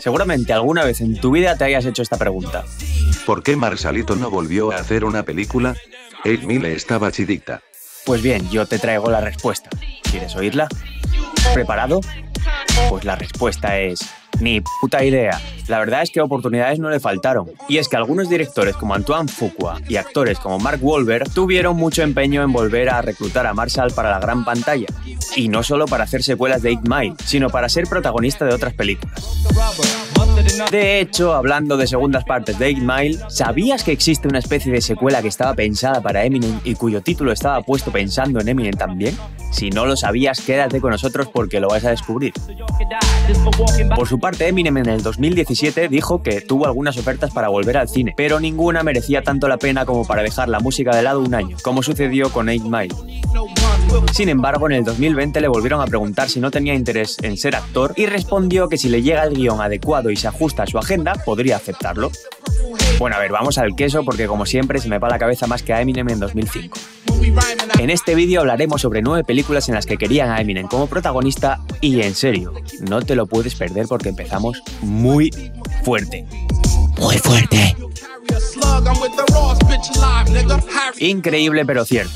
Seguramente alguna vez en tu vida te hayas hecho esta pregunta. ¿Por qué Marshallito no volvió a hacer una película? 8 Mile estaba chidita. Pues bien, yo te traigo la respuesta. ¿Quieres oírla? ¿Preparado? Pues la respuesta es... ni puta idea. La verdad es que oportunidades no le faltaron. Y es que algunos directores como Antoine Fuqua y actores como Mark Wahlberg tuvieron mucho empeño en volver a reclutar a Marshall para la gran pantalla. Y no solo para hacer secuelas de 8 Mile, sino para ser protagonista de otras películas. De hecho, hablando de segundas partes de 8 Mile, ¿sabías que existe una especie de secuela que estaba pensada para Eminem y cuyo título estaba puesto pensando en Eminem también? Si no lo sabías, quédate con nosotros porque lo vas a descubrir. Por su parte, Eminem en el 2017 dijo que tuvo algunas ofertas para volver al cine, pero ninguna merecía tanto la pena como para dejar la música de lado un año, como sucedió con 8 Mile. Sin embargo, en el 2020 le volvieron a preguntar si no tenía interés en ser actor y respondió que si le llega el guión adecuado y se ajusta a su agenda, podría aceptarlo. Bueno, a ver, vamos al queso porque como siempre se me va la cabeza más que a Eminem en 2005. En este vídeo hablaremos sobre 9 películas en las que querían a Eminem como protagonista y en serio, no te lo puedes perder porque empezamos muy fuerte. Muy fuerte. Increíble pero cierto.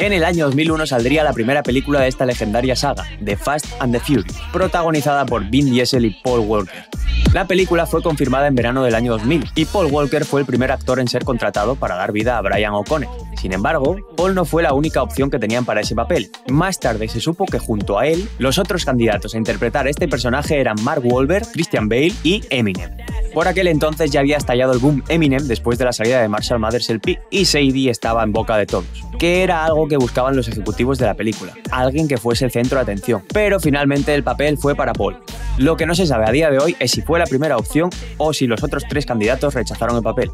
En el año 2001 saldría la primera película de esta legendaria saga, The Fast and the Furious, protagonizada por Vin Diesel y Paul Walker. La película fue confirmada en verano del año 2000 y Paul Walker fue el primer actor en ser contratado para dar vida a Brian O'Connor. Sin embargo, Paul no fue la única opción que tenían para ese papel. Más tarde se supo que junto a él, los otros candidatos a interpretar este personaje eran Mark Wahlberg, Christian Bale y Eminem. Por aquel entonces ya había estallado el boom Eminem después de la salida de Marshall Mathers LP y Sadie estaba en boca de todos, que era algo que buscaban los ejecutivos de la película, alguien que fuese el centro de atención, pero finalmente el papel fue para Paul. Lo que no se sabe a día de hoy es si fue la primera opción o si los otros 3 candidatos rechazaron el papel.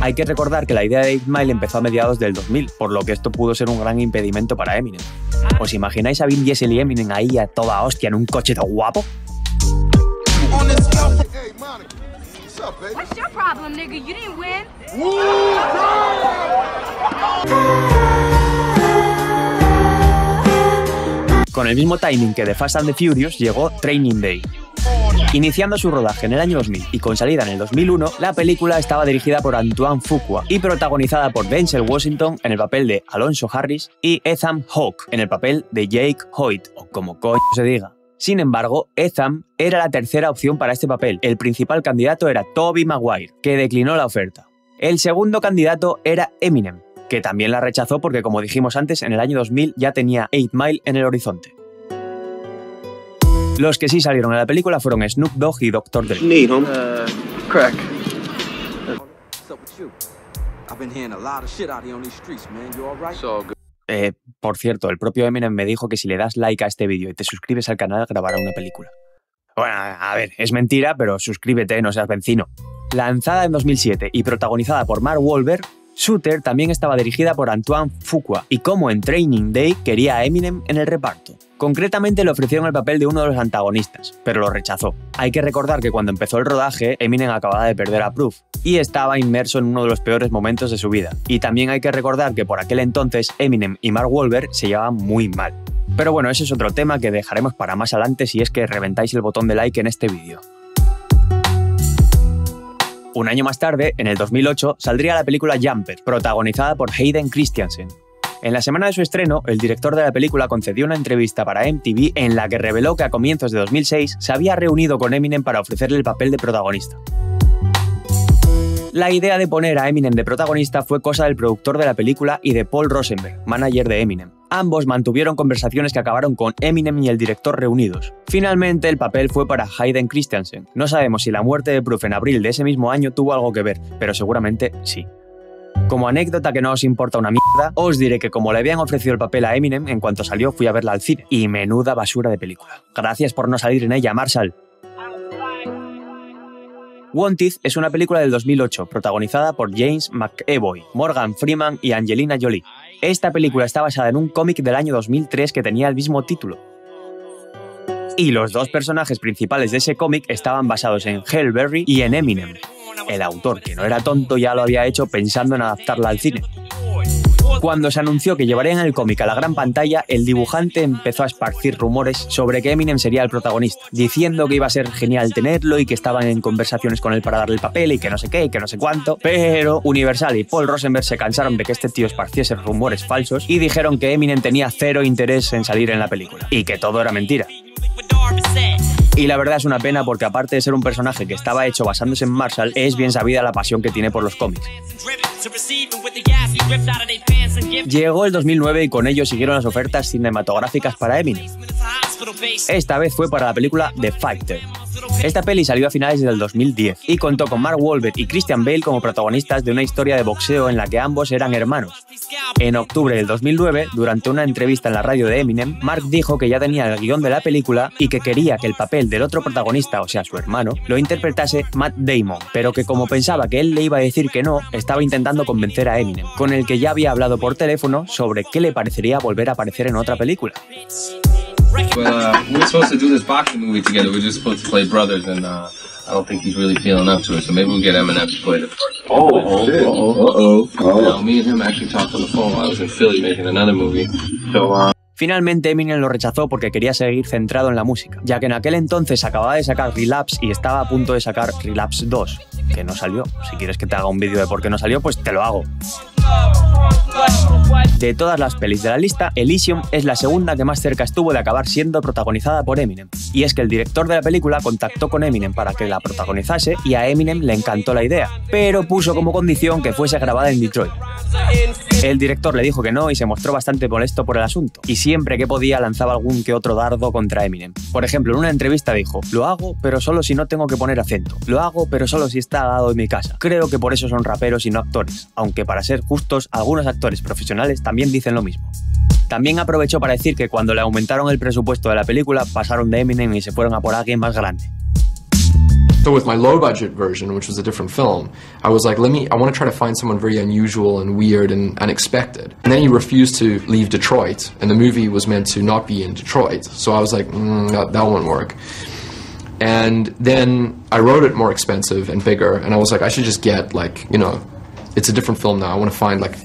Hay que recordar que la idea de 8 Mile empezó a mediados del 2000, por lo que esto pudo ser un gran impedimento para Eminem. ¿Os imagináis a Vin Diesel y Eminem ahí a toda hostia en un coche tan guapo? What's your problem, nigga? You didn't win. Con el mismo timing que The Fast and the Furious llegó Training Day. Iniciando su rodaje en el año 2000 y con salida en el 2001, la película estaba dirigida por Antoine Fuqua y protagonizada por Denzel Washington en el papel de Alonzo Harris y Ethan Hawke en el papel de Jake Hoyt, o como coño se diga. Sin embargo, Ethan era la tercera opción para este papel. El principal candidato era Tobey Maguire, que declinó la oferta. El segundo candidato era Eminem, que también la rechazó porque, como dijimos antes, en el año 2000 ya tenía 8 Mile en el horizonte. Los que sí salieron en la película fueron Snoop Dogg y Dr. Dre. Crack. Por cierto, el propio Eminem me dijo que si le das like a este vídeo y te suscribes al canal, grabará una película. Bueno, a ver, es mentira, pero suscríbete, no seas vencino. Lanzada en 2007 y protagonizada por Mark Wahlberg, Shooter también estaba dirigida por Antoine Fuqua y como en Training Day quería a Eminem en el reparto. Concretamente le ofrecieron el papel de uno de los antagonistas, pero lo rechazó. Hay que recordar que cuando empezó el rodaje, Eminem acababa de perder a Proof y estaba inmerso en uno de los peores momentos de su vida. Y también hay que recordar que por aquel entonces Eminem y Mark Wahlberg se llevaban muy mal. Pero bueno, ese es otro tema que dejaremos para más adelante si es que reventáis el botón de like en este vídeo. Un año más tarde, en el 2008, saldría la película Jumper, protagonizada por Hayden Christensen. En la semana de su estreno, el director de la película concedió una entrevista para MTV en la que reveló que a comienzos de 2006 se había reunido con Eminem para ofrecerle el papel de protagonista. La idea de poner a Eminem de protagonista fue cosa del productor de la película y de Paul Rosenberg, manager de Eminem. Ambos mantuvieron conversaciones que acabaron con Eminem y el director reunidos. Finalmente, el papel fue para Hayden Christensen. No sabemos si la muerte de Proof en abril de ese mismo año tuvo algo que ver, pero seguramente sí. Como anécdota que no os importa una mierda, os diré que como le habían ofrecido el papel a Eminem, en cuanto salió fui a verla al cine. Y menuda basura de película. Gracias por no salir en ella, Marshall. Wanted es una película del 2008, protagonizada por James McAvoy, Morgan Freeman y Angelina Jolie. Esta película está basada en un cómic del año 2003 que tenía el mismo título. Y los dos personajes principales de ese cómic estaban basados en Halle Berry y en Eminem. El autor, que no era tonto, ya lo había hecho pensando en adaptarla al cine. Cuando se anunció que llevarían el cómic a la gran pantalla, el dibujante empezó a esparcir rumores sobre que Eminem sería el protagonista, diciendo que iba a ser genial tenerlo y que estaban en conversaciones con él para darle el papel y que no sé qué y que no sé cuánto, pero Universal y Paul Rosenberg se cansaron de que este tío esparciese rumores falsos y dijeron que Eminem tenía cero interés en salir en la película y que todo era mentira. Y la verdad es una pena porque aparte de ser un personaje que estaba hecho basándose en Marshall, es bien sabida la pasión que tiene por los cómics. Llegó el 2009 y con ello siguieron las ofertas cinematográficas para Eminem. Esta vez fue para la película The Fighter. Esta peli salió a finales del 2010 y contó con Mark Wahlberg y Christian Bale como protagonistas de una historia de boxeo en la que ambos eran hermanos. En octubre del 2009, durante una entrevista en la radio de Eminem, Mark dijo que ya tenía el guión de la película y que quería que el papel del otro protagonista, o sea, su hermano, lo interpretase Matt Damon, pero que como pensaba que él le iba a decir que no, estaba intentando convencer a Eminem, con el que ya había hablado por teléfono sobre qué le parecería volver a aparecer en otra película. But we were supposed to do this boxing movie together. We were just supposed to play brothers, and I don't think he's really feeling up to it. So maybe we'll get Eminem to play the first. Me and him actually talked on the phone while I was in Philly making another movie. So. Finalmente Eminem lo rechazó porque quería seguir centrado en la música, ya que en aquel entonces acababa de sacar Relapse y estaba a punto de sacar Relapse 2, que no salió. Si quieres que te haga un vídeo de por qué no salió, pues te lo hago. De todas las pelis de la lista, Elysium es la segunda que más cerca estuvo de acabar siendo protagonizada por Eminem. Y es que el director de la película contactó con Eminem para que la protagonizase y a Eminem le encantó la idea, pero puso como condición que fuese grabada en Detroit. El director le dijo que no y se mostró bastante molesto por el asunto, y siempre que podía lanzaba algún que otro dardo contra Eminem. Por ejemplo, en una entrevista dijo: "Lo hago, pero solo si no tengo que poner acento. Lo hago, pero solo si está al lado de mi casa. Creo que por eso son raperos y no actores, aunque para ser justos, algunos actores profesionales también dicen lo mismo". También aprovechó para decir que cuando le aumentaron el presupuesto de la película, pasaron de Eminem y se fueron a por alguien más grande. So with my low-budget version, which was a different film, I was like, I want to try to find someone very unusual and weird and unexpected. And then he refused to leave Detroit, and the movie was meant to not be in Detroit. So I was like, that won't work. And then I wrote it more expensive and bigger, and I was like, I should just get it's a different film now. I want to find like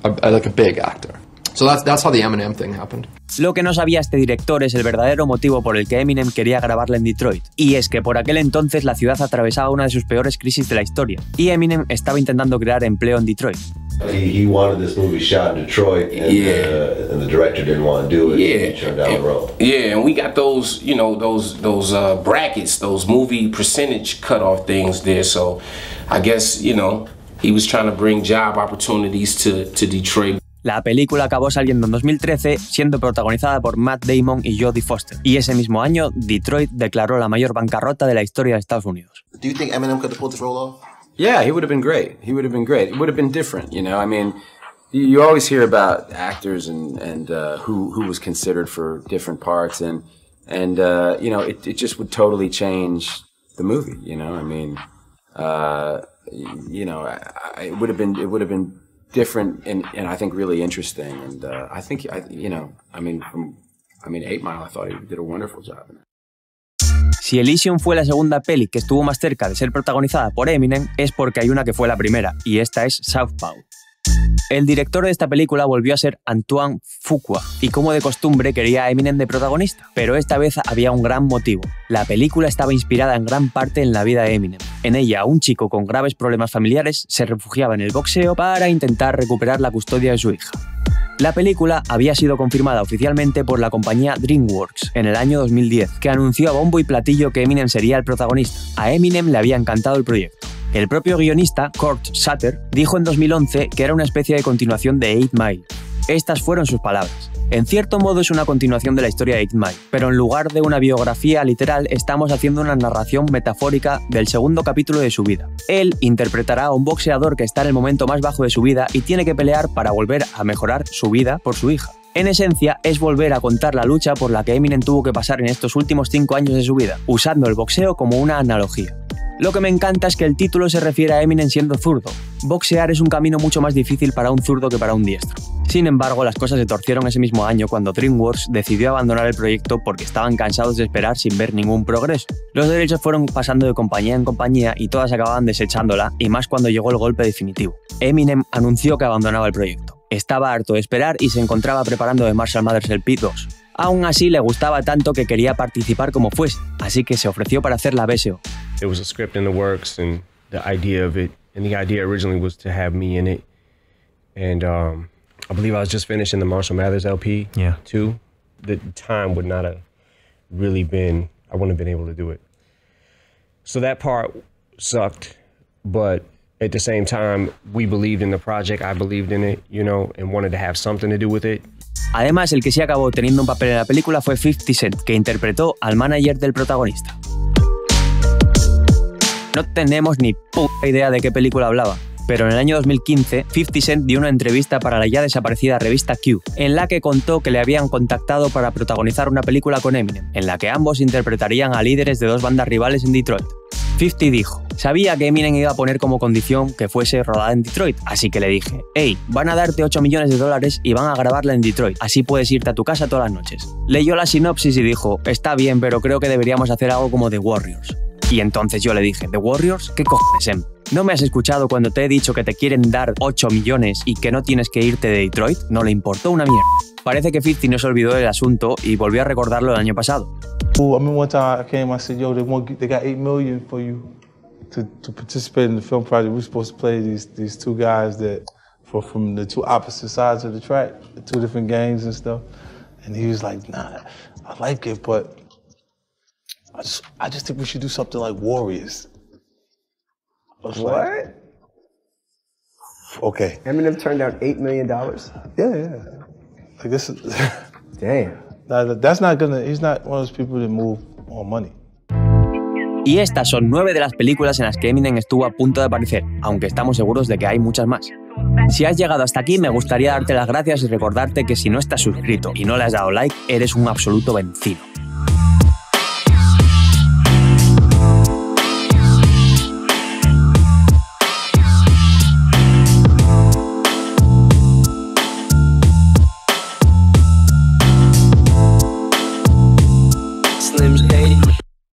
a big actor. So that's how the Eminem thing happened. Lo que no sabía este director es el verdadero motivo por el que Eminem quería grabarla en Detroit, y es que por aquel entonces la ciudad atravesaba una de sus peores crisis de la historia, y Eminem estaba intentando crear empleo en Detroit. He wanted this movie shot in Detroit, and the director didn't want to do it. Yeah, he turned down the role. Yeah, and we got those, those brackets, those movie percentage cutoff things there. So, I guess, he was trying to bring job opportunities to Detroit. La película acabó saliendo en 2013, siendo protagonizada por Matt Damon y Jodie Foster. Y ese mismo año, Detroit declaró la mayor bancarrota de la historia de Estados Unidos. Do you think Eminem could have pulled this role off? Yeah, he would have been great. It would have been different, I mean, you always hear about actors and who was considered for different parts, and it just would totally change the movie. I mean, it would have been different and I think really interesting, and I think 8 Mile, I thought he did a wonderful job in it. Si Elysium fue la segunda peli que estuvo más cerca de ser protagonizada por Eminem, es porque hay una que fue la primera, y esta es Southpaw. El director de esta película volvió a ser Antoine Fuqua, y como de costumbre quería a Eminem de protagonista, pero esta vez había un gran motivo. La película estaba inspirada en gran parte en la vida de Eminem. En ella, un chico con graves problemas familiares se refugiaba en el boxeo para intentar recuperar la custodia de su hija. La película había sido confirmada oficialmente por la compañía DreamWorks en el año 2010, que anunció a bombo y platillo que Eminem sería el protagonista. A Eminem le había encantado el proyecto. El propio guionista, Kurt Sutter, dijo en 2011 que era una especie de continuación de 8 Mile. Estas fueron sus palabras. En cierto modo es una continuación de la historia de 8 Mile, pero en lugar de una biografía literal estamos haciendo una narración metafórica del segundo capítulo de su vida. Él interpretará a un boxeador que está en el momento más bajo de su vida y tiene que pelear para volver a mejorar su vida por su hija. En esencia, es volver a contar la lucha por la que Eminem tuvo que pasar en estos últimos 5 años de su vida, usando el boxeo como una analogía. Lo que me encanta es que el título se refiere a Eminem siendo zurdo. Boxear es un camino mucho más difícil para un zurdo que para un diestro. Sin embargo, las cosas se torcieron ese mismo año cuando DreamWorks decidió abandonar el proyecto porque estaban cansados de esperar sin ver ningún progreso. Los derechos fueron pasando de compañía en compañía y todas acababan desechándola, y más cuando llegó el golpe definitivo. Eminem anunció que abandonaba el proyecto. Estaba harto de esperar y se encontraba preparando The Marshall Mathers LP 2. Aún así le gustaba tanto que quería participar como fuese, así que se ofreció para hacer la BSO. There was a script in the works and the idea of it, and the idea originally was to have me in it. And I believe I was just finishing the Marshall Mathers LP too. The time would not have really been, I wouldn't have been able to do it. So that part sucked, but at the same time, we believed in the project, I believed in it, you know, and wanted to have something to do with it. Además, el que sí acabó teniendo un papel en la película fue 50 Cent, que interpretó al manager del protagonista. No tenemos ni puta idea de qué película hablaba, pero en el año 2015, 50 Cent dio una entrevista para la ya desaparecida revista Q, en la que contó que le habían contactado para protagonizar una película con Eminem, en la que ambos interpretarían a líderes de dos bandas rivales en Detroit. 50 dijo, sabía que Eminem iba a poner como condición que fuese rodada en Detroit, así que le dije, hey, van a darte $8 millones y van a grabarla en Detroit, así puedes irte a tu casa todas las noches. Leyó la sinopsis y dijo, está bien, pero creo que deberíamos hacer algo como The Warriors. Y entonces yo le dije, ¿The Warriors? ¿Qué cojones, Em? ¿No me has escuchado cuando te he dicho que te quieren dar 8 millones y que no tienes que irte de Detroit? No le importó una mierda. Parece que 50 no se olvidó del asunto y volvió a recordarlo el año pasado. I mean, one time I came, I said, yo, they got $8 million for you to participate in the film project. We're supposed to play these two guys that from the two opposite sides of the track, the two different gangs and stuff. And he was like, nah, I like it, but I just think we should do something like Warriors. I was What? Like, okay. Eminem turned down $8 million? Yeah. Like this is Damn. That's not gonna, he's not one of those people that move on money. Y estas son 9 de las películas en las que Eminem estuvo a punto de aparecer, aunque estamos seguros de que hay muchas más. Si has llegado hasta aquí, me gustaría darte las gracias y recordarte que si no estás suscrito y no le has dado like, eres un absoluto vencido.